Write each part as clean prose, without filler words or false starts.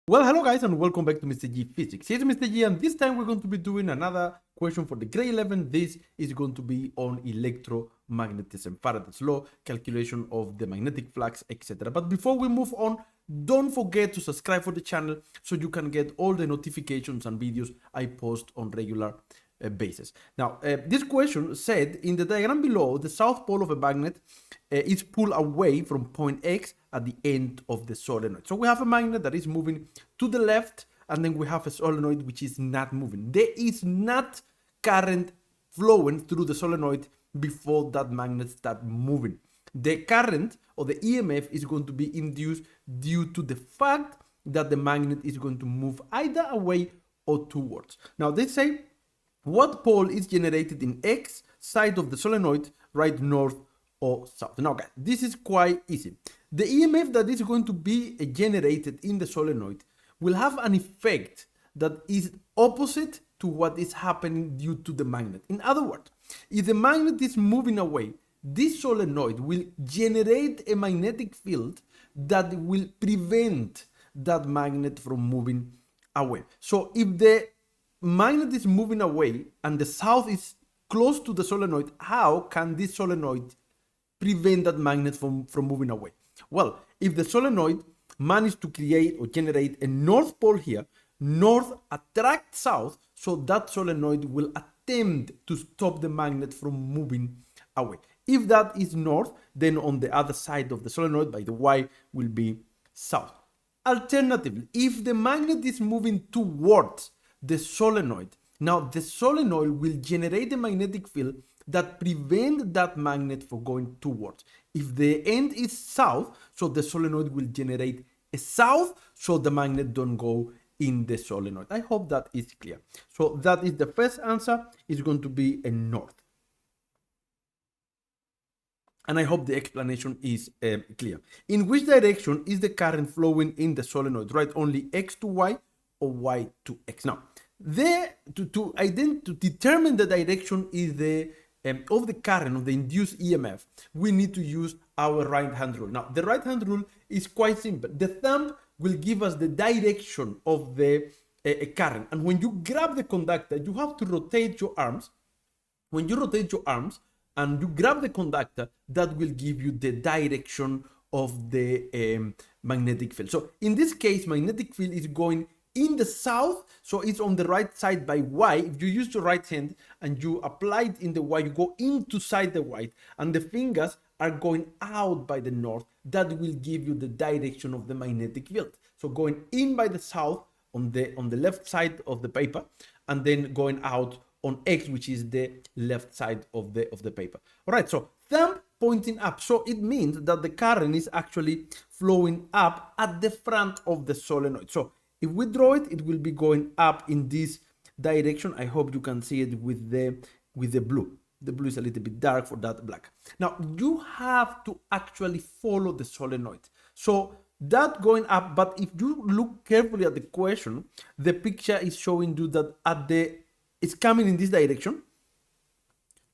Well, hello guys and welcome back to Mr. G Physics. Here's Mr. G and this time we're going to be doing another question for the grade 11. This is going to be on electromagnetism, Faraday's law, calculation of the magnetic flux, etc. But before we move on, don't forget to subscribe for the channel so you can get all the notifications and videos I post on regular basis. Now, this question said in the diagram below, the south pole of a magnet is pulled away from point X at the end of the solenoid. So we have a magnet that is moving to the left, and then we have a solenoid which is not moving. There is not current flowing through the solenoid before that magnet starts moving. The current or the EMF is going to be induced due to the fact that the magnet is going to move either away or towards. Now they say, what pole is generated in X side of the solenoid, right, north or south? Now guys, this is quite easy. The EMF that is going to be generated in the solenoid will have an effect that is opposite to what is happening due to the magnet. In other words, if the magnet is moving away, this solenoid will generate a magnetic field that will prevent that magnet from moving away. So if the magnet is moving away and the south is close to the solenoid, how can this solenoid prevent that magnet from moving away? Well, if the solenoid managed to create or generate a north pole here, north attracts south, so that solenoid will attempt to stop the magnet from moving away. If that is north, then on the other side of the solenoid by the Y will be south. Alternatively, if the magnet is moving towards the solenoid, now the solenoid will generate a magnetic field that prevent that magnet from going towards. If the end is south, so the solenoid will generate a south, so the magnet don't go in the solenoid. I hope that is clear. So that is the first answer, is going to be a north. And I hope the explanation is clear. In which direction is the current flowing in the solenoid, right? Only X to Y or Y to X. Now, there to determine the direction is the of the current of the induced EMF, we need to use our right hand rule. Now, the right hand rule is quite simple. The thumb will give us the direction of the current, and when you grab the conductor, you have to rotate your arms. When you rotate your arms and you grab the conductor, that will give you the direction of the magnetic field. So in this case, magnetic field is going in the south, so it's on the right side by Y. If you use your right hand and you apply it in the Y, you go into side the Y, and the fingers are going out by the north. That will give you the direction of the magnetic field. So going in by the south on the left side of the paper, and then going out on X, which is the left side of the paper. All right, so thumb pointing up, so it means that the current is actually flowing up at the front of the solenoid. So if we draw it, it will be going up in this direction. I hope you can see it with the blue. The blue is a little bit dark for that black. Now, you have to actually follow the solenoid. So that going up, but if you look carefully at the question, the picture is showing you that it's coming in this direction.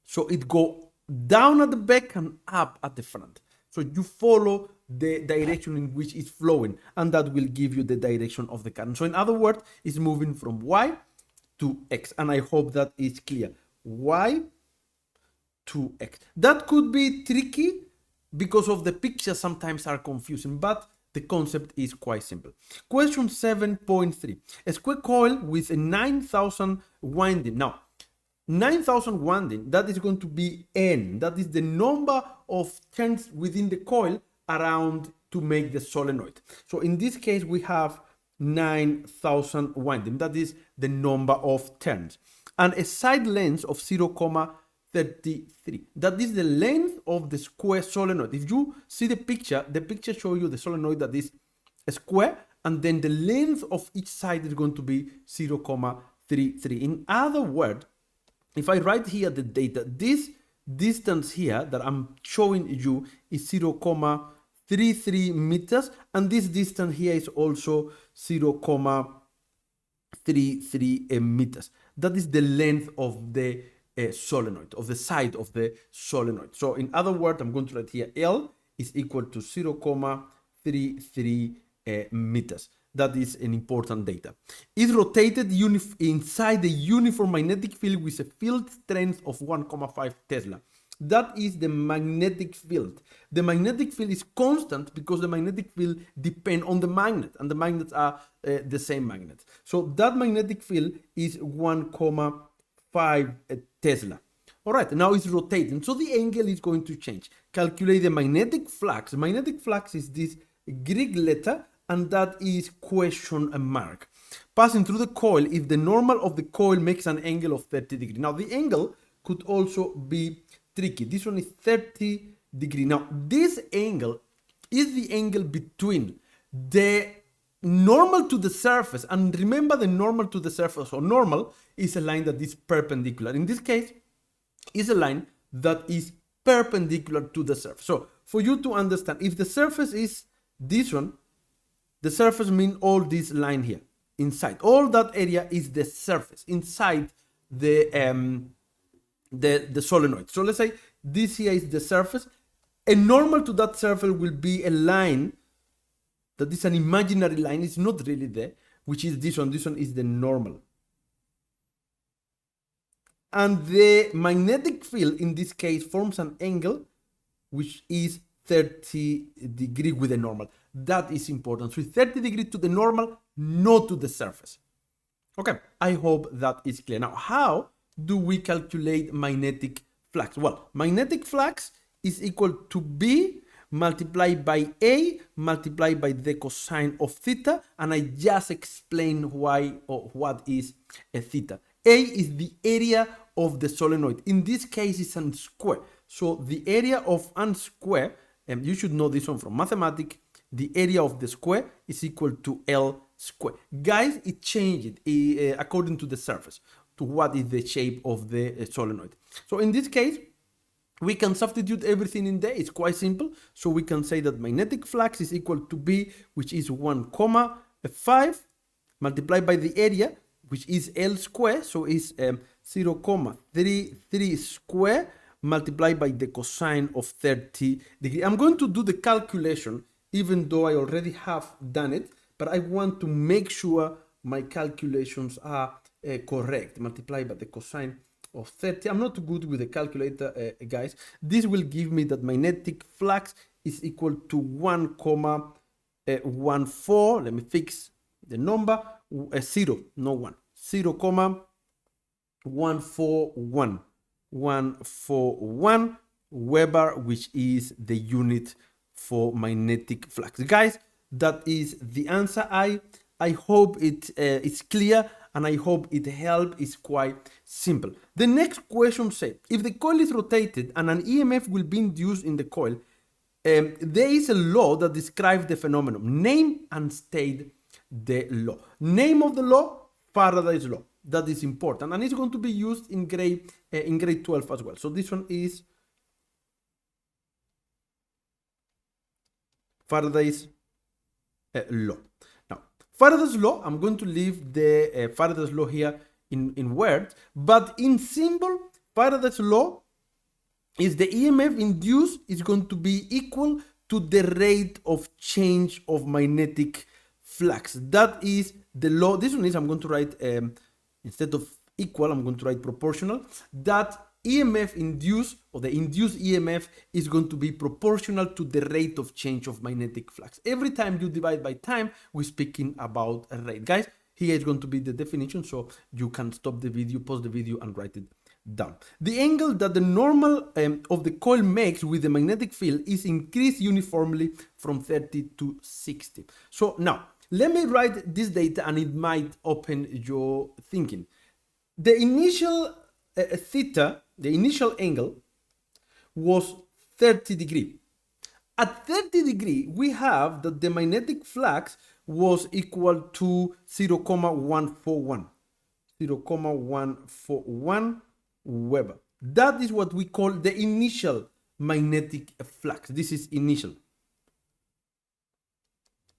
So it go down at the back and up at the front. So you follow the direction in which it's flowing, and that will give you the direction of the current. So in other words, it's moving from Y to X, and I hope that is clear. Y to X. That could be tricky because of the pictures sometimes are confusing, but the concept is quite simple. Question 7.3. A square coil with a 9,000 winding. Now, 9,000 winding, that is going to be N. That is the number of turns within the coil around to make the solenoid. So in this case, we have 9,000 winding. That is the number of turns. And a side length of 0.33. That is the length of the square solenoid. If you see the picture shows you the solenoid that is a square, and then the length of each side is going to be 0.33. In other words, if I write here the data, this distance here that I'm showing you is 0.33 meters, and this distance here is also 0.33 meters. That is the length of the solenoid, of the side of the solenoid. So in other words, I'm going to write here L is equal to 0.33 meters. That is an important data. It's rotated inside the uniform magnetic field with a field strength of 1,5 Tesla. That is the magnetic field. The magnetic field is constant because the magnetic field depends on the magnet, and the magnets are the same magnets. So that magnetic field is 1,5 Tesla. All right, now it's rotating, so the angle is going to change. Calculate the magnetic flux. Magnetic flux is this Greek letter, and that is question mark. Passing through the coil, if the normal of the coil makes an angle of 30 degrees. Now, the angle could also be tricky. This one is 30 degrees. Now, this angle is the angle between the normal to the surface, and remember the normal to the surface, or normal is a line that is perpendicular. In this case, is a line that is perpendicular to the surface. So for you to understand, if the surface is this one, the surface means all this line here inside. All that area is the surface inside the solenoid. So let's say this here is the surface. A normal to that surface will be a line that is an imaginary line. It's not really there, which is this one. This one is the normal. And the magnetic field in this case forms an angle which is 30 degrees with the normal. That is important. So 30 degrees to the normal, not to the surface. Okay, I hope that is clear. Now, how do we calculate magnetic flux? Well, magnetic flux is equal to B multiplied by A multiplied by the cosine of theta, and I just explained why or what is a theta. A is the area of the solenoid. In this case, it's an square. So the area of an square, and you should know this one from mathematics, the area of the square is equal to L square. Guys, it changed according to the surface, to what is the shape of the solenoid. So in this case, we can substitute everything in there. It's quite simple. So we can say that magnetic flux is equal to B, which is 1,5 multiplied by the area, which is L square. So it's 0,33 square multiplied by the cosine of 30 degrees. I'm going to do the calculation, even though I already have done it, but I want to make sure my calculations are correct. Multiplied by the cosine of 30. I'm not good with the calculator, guys. This will give me that magnetic flux is equal to 1,14. Let me fix the number. 0, no 1. 0,141. 141 Weber, which is the unit for magnetic flux. Guys, that is the answer. I hope it is clear, and I hope it helps. It's quite simple. The next question says, if the coil is rotated and an EMF will be induced in the coil, there is a law that describes the phenomenon. Name and state the law. Name of the law, Faraday's law. That is important, and it's going to be used in grade 12 as well. So this one is Faraday's law. Now, Faraday's law, I'm going to leave the Faraday's law here in words, but in symbol, Faraday's law is the EMF induced is going to be equal to the rate of change of magnetic flux. That is the law. This one is, I'm going to write, instead of equal, I'm going to write proportional. That EMF induced, or the induced EMF, is going to be proportional to the rate of change of magnetic flux. Every time you divide by time, we're speaking about a rate. Guys, here is going to be the definition, so you can stop the video, pause the video, and write it down. The angle that the normal of the coil makes with the magnetic field is increased uniformly from 30 to 60. So now, let me write this data, and it might open your thinking. The initial theta, the initial angle, was 30 degrees. At 30 degrees, we have that the magnetic flux was equal to 0,141. 0,141 Weber. That is what we call the initial magnetic flux. This is initial.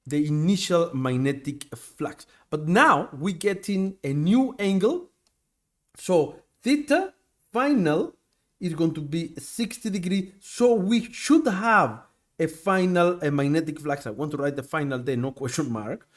The initial magnetic flux. But now we're getting a new angle. So theta final is going to be 60 degrees. So we should have a final magnetic flux. I want to write the final there, no question mark.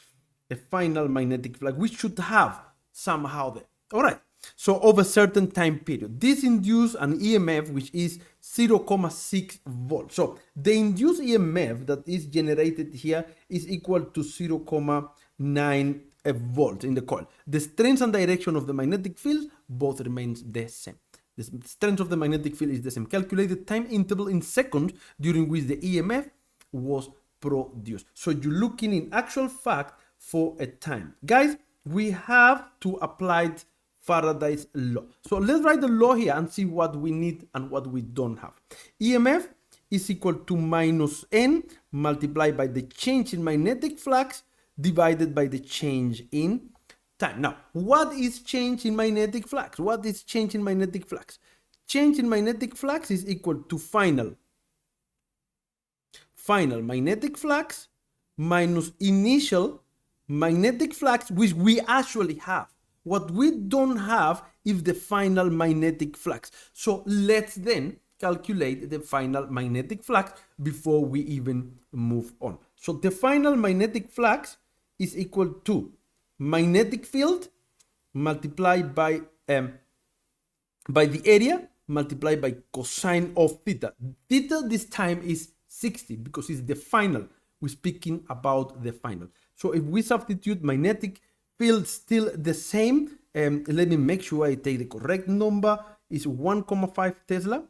a final magnetic flux. We should have somehow there. All right. So over a certain time period, this induces an EMF which is 0.6 volts. So the induced EMF that is generated here is equal to 0.9 volts in the coil. The strength and direction of the magnetic field both remains the same. The strength of the magnetic field is the same. Calculated time interval in seconds during which the EMF was produced. So you're looking in actual fact for a time. Guys, we have to apply Faraday's law. So let's write the law here and see what we need and what we don't have. EMF is equal to minus N multiplied by the change in magnetic flux divided by the change in time. Now, what is change in magnetic flux? What is change in magnetic flux? Change in magnetic flux is equal to final magnetic flux minus initial magnetic flux, which we actually have. What we don't have is the final magnetic flux. So let's then calculate the final magnetic flux before we even move on. So the final magnetic flux is equal to magnetic field multiplied by the area multiplied by cosine of theta. Theta this time is 60 because it's the final. We're speaking about the final. So if we substitute magnetic field still the same, let me make sure I take the correct number, is 1.5 Tesla.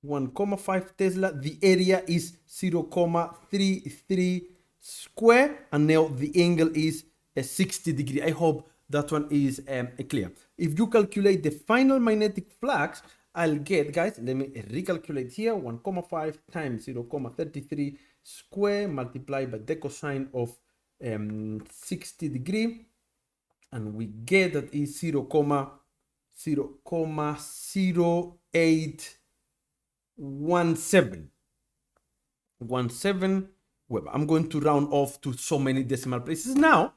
1.5 Tesla. The area is 0.33 square, and now the angle is 60 degrees. I hope that one is clear. If you calculate the final magnetic flux, I'll get, guys, let me recalculate here, 1.5 times 0.33 square multiplied by the cosine of 60 degree, and we get that is 0.0817 Weber. I'm going to round off to so many decimal places. Now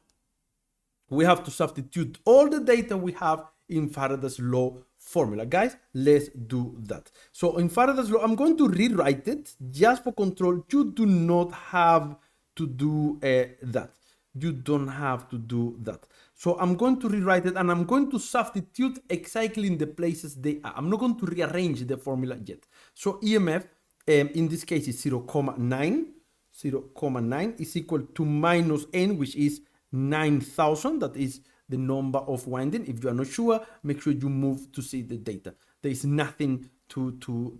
we have to substitute all the data we have in Faraday's law formula. Guys, let's do that. So in Faraday's law, I'm going to rewrite it just for control. You do not have to do that. You don't have to do that. So I'm going to rewrite it, and I'm going to substitute exactly in the places they are. I'm not going to rearrange the formula yet. So EMF in this case is 0.9. 0.9 is equal to minus N, which is 9,000. That is the number of winding. If you are not sure, make sure you move to see the data. There is nothing to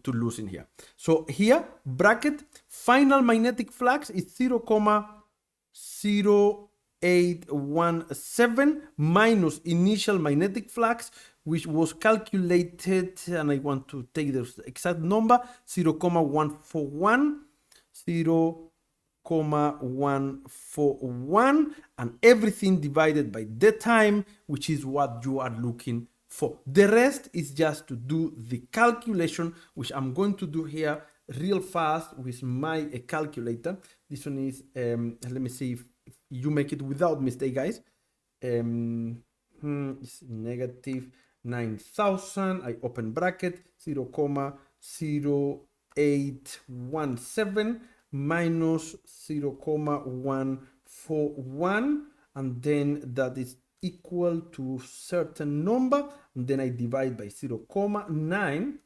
lose in here. So here, bracket, final magnetic flux is 0.0817 minus initial magnetic flux, which was calculated, and I want to take the exact number, 0.141, 0.141, and everything divided by the time, which is what you are looking for. The rest is just to do the calculation, which I'm going to do here real fast with my calculator. This one is, let me see if you make it without mistake, guys. It's negative 9,000. I open bracket, 0.0817 minus 0.141, and then that is equal to certain number, and then I divide by 0.9.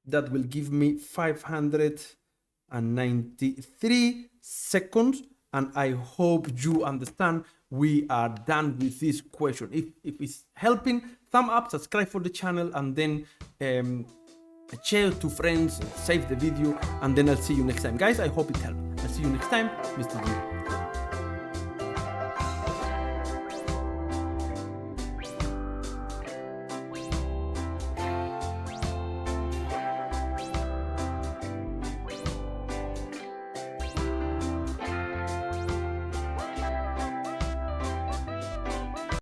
That will give me 593 seconds, and I hope you understand. We are done with this question. If it's helping, thumb up, subscribe for the channel, and then share to friends, save the video, and then I'll see you next time. Guys, I hope it helped. I'll see you next time, Mr. G.